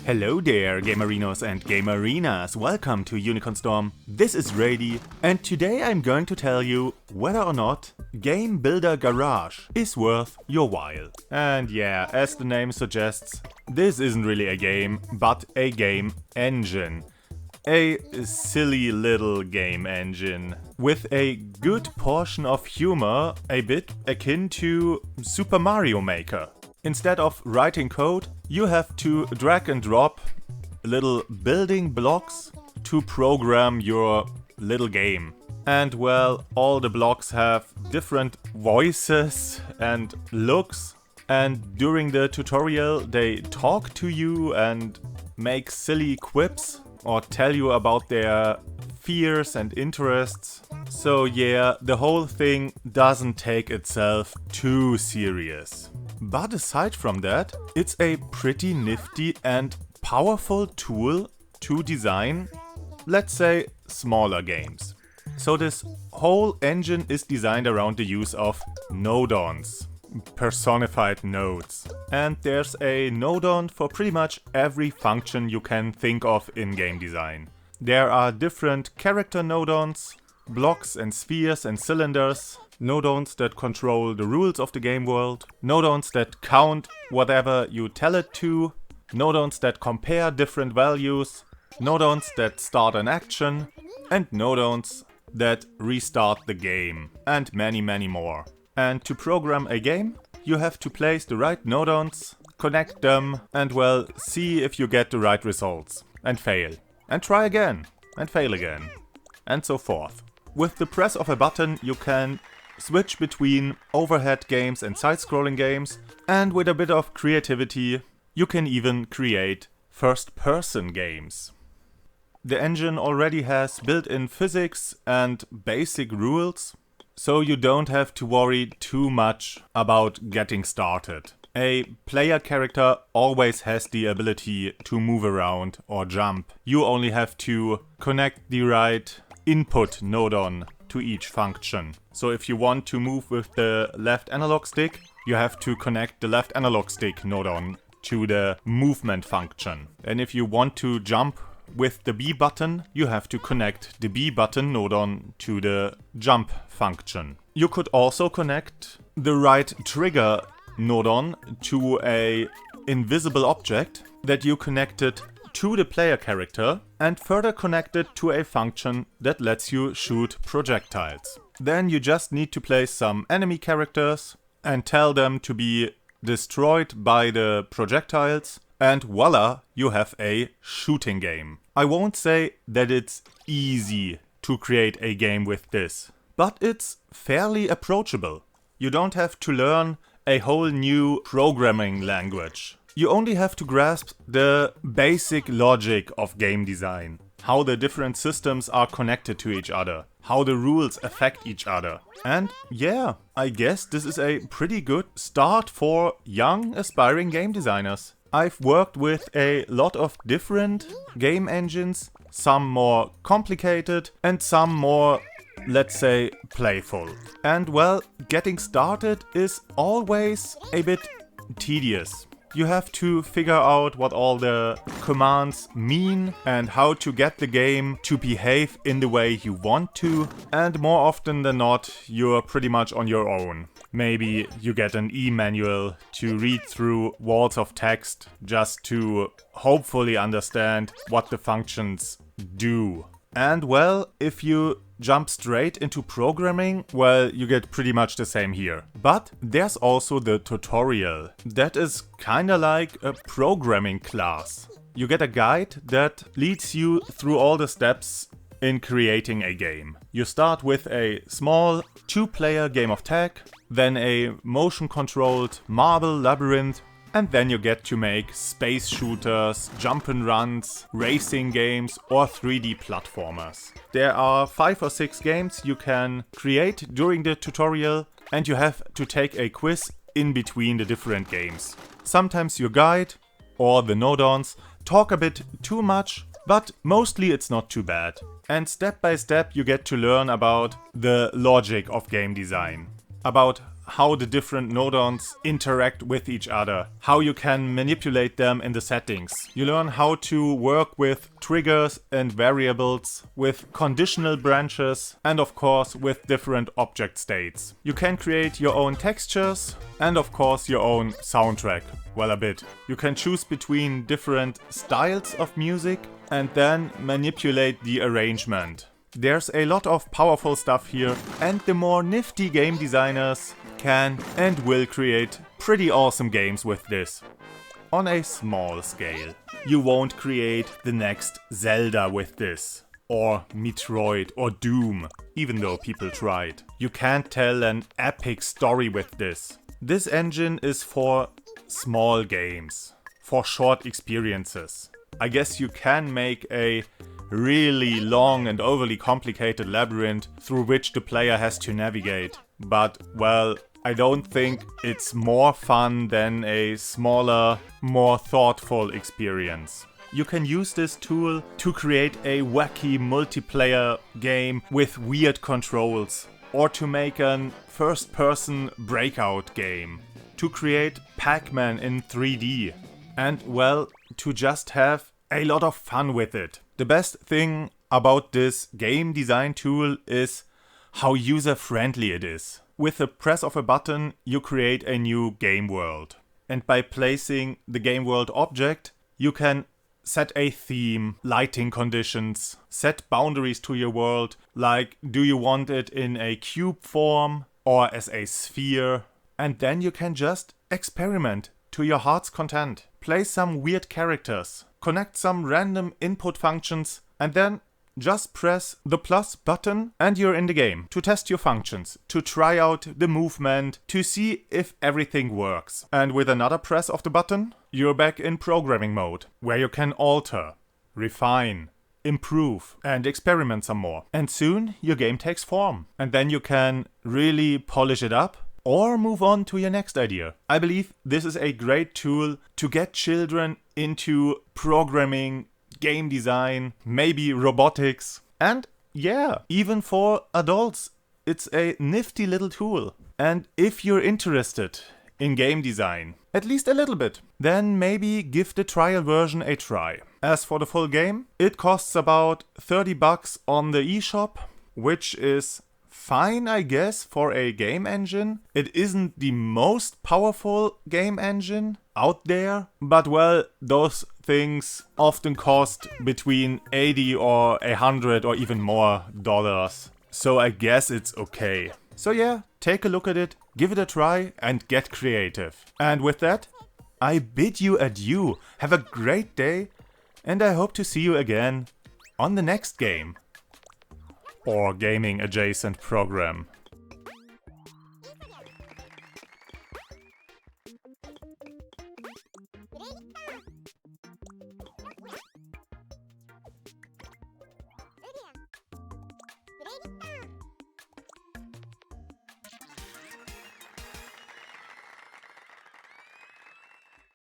Hello there, gamerinos and gamerinas. Welcome to UnicornStorm. This is Rady, and today I'm going to tell you whether or not Game Builder Garage is worth your while. And yeah, as the name suggests, this isn't really a game, but a game engine. A silly little game engine with a good portion of humor, a bit akin to Super Mario Maker. Instead of writing code, you have to drag and drop little building blocks to program your little game. And well, all the blocks have different voices and looks, and during the tutorial they talk to you and make silly quips or tell you about their fears and interests. So yeah, the whole thing doesn't take itself too serious. But aside from that, it's a pretty nifty and powerful tool to design, let's say, smaller games. So this whole engine is designed around the use of nodons, personified nodes. And there's a nodon for pretty much every function you can think of in game design. There are different character nodons, blocks and spheres and cylinders, nodons that control the rules of the game world, nodons that count whatever you tell it to, nodons that compare different values, nodons that start an action, and nodons that restart the game, and many more. And to program a game, you have to place the right nodons, connect them, and well, see if you get the right results, and fail, and try again, and fail again, and so forth. With the press of a button, you can switch between overhead games and side-scrolling games, and with a bit of creativity, you can even create first-person games. The engine already has built-in physics and basic rules, so you don't have to worry too much about getting started. A player character always has the ability to move around or jump. You only have to connect the right input nodon to each function. So if you want to move with the left analog stick, you have to connect the left analog stick nodon to the movement function. And if you want to jump with the B button, you have to connect the B button nodon to the jump function. You could also connect the right trigger nodon to a invisible object that you connected to the player character and further connected to a function that lets you shoot projectiles. Then you just need to place some enemy characters and tell them to be destroyed by the projectiles, and voila, you have a shooting game. I won't say that it's easy to create a game with this, but it's fairly approachable. You don't have to learn a whole new programming language. You only have to grasp the basic logic of game design, how the different systems are connected to each other, how the rules affect each other. And yeah, I guess this is a pretty good start for young aspiring game designers. I've worked with a lot of different game engines, some more complicated and some more, let's say, playful. And well, getting started is always a bit tedious. You have to figure out what all the commands mean and how to get the game to behave in the way you want to. And more often than not, you're pretty much on your own. Maybe you get an e-manual to read through walls of text just to hopefully understand what the functions do. And well, if you jump straight into programming, well, you get pretty much the same here. But there's also the tutorial. That is kinda like a programming class. You get a guide that leads you through all the steps in creating a game. You start with a small 2-player game of tag, then a motion-controlled marble labyrinth, and then you get to make space shooters, jump and runs, racing games or 3D platformers. There are 5 or 6 games you can create during the tutorial, and you have to take a quiz in between the different games. Sometimes your guide or the nodons talk a bit too much, but mostly it's not too bad. And step by step you get to learn about the logic of game design. About how the different nodons interact with each other, how you can manipulate them in the settings. You learn how to work with triggers and variables, with conditional branches, and of course with different object states. You can create your own textures and of course your own soundtrack. Well, a bit. You can choose between different styles of music and then manipulate the arrangement. There's a lot of powerful stuff here, and the more nifty game designers can and will create pretty awesome games with this. On a small scale. You won't create the next Zelda with this, or Metroid or Doom, even though people tried. You can't tell an epic story with this. This engine is for small games, for short experiences. I guess you can make a really long and overly complicated labyrinth through which the player has to navigate. But, well, I don't think it's more fun than a smaller, more thoughtful experience. You can use this tool to create a wacky multiplayer game with weird controls, or to make an first-person breakout game, to create Pac-Man in 3D, and, well, to just have a lot of fun with it. The best thing about this game design tool is how user-friendly it is. With the press of a button, you create a new game world. And by placing the game world object, you can set a theme, lighting conditions, set boundaries to your world, like do you want it in a cube form or as a sphere? And then you can just experiment to your heart's content. Play some weird characters, connect some random input functions, and then just press the plus button and you're in the game to test your functions, to try out the movement, to see if everything works. And with another press of the button, you're back in programming mode, where you can alter, refine, improve, and experiment some more. And soon your game takes form. And then you can really polish it up or move on to your next idea. I believe this is a great tool to get children into programming, game design, maybe robotics, and yeah, even for adults, it's a nifty little tool. And if you're interested in game design, at least a little bit, then maybe give the trial version a try. As for the full game, it costs about $30 on the eShop, which is fine, I guess, for a game engine. It isn't the most powerful game engine out there, but well, those things often cost between 80 or 100 or even more dollars. So I guess it's okay. So yeah, take a look at it, give it a try, and get creative. And with that, I bid you adieu. Have a great day, and I hope to see you again on the next game. Or gaming adjacent program.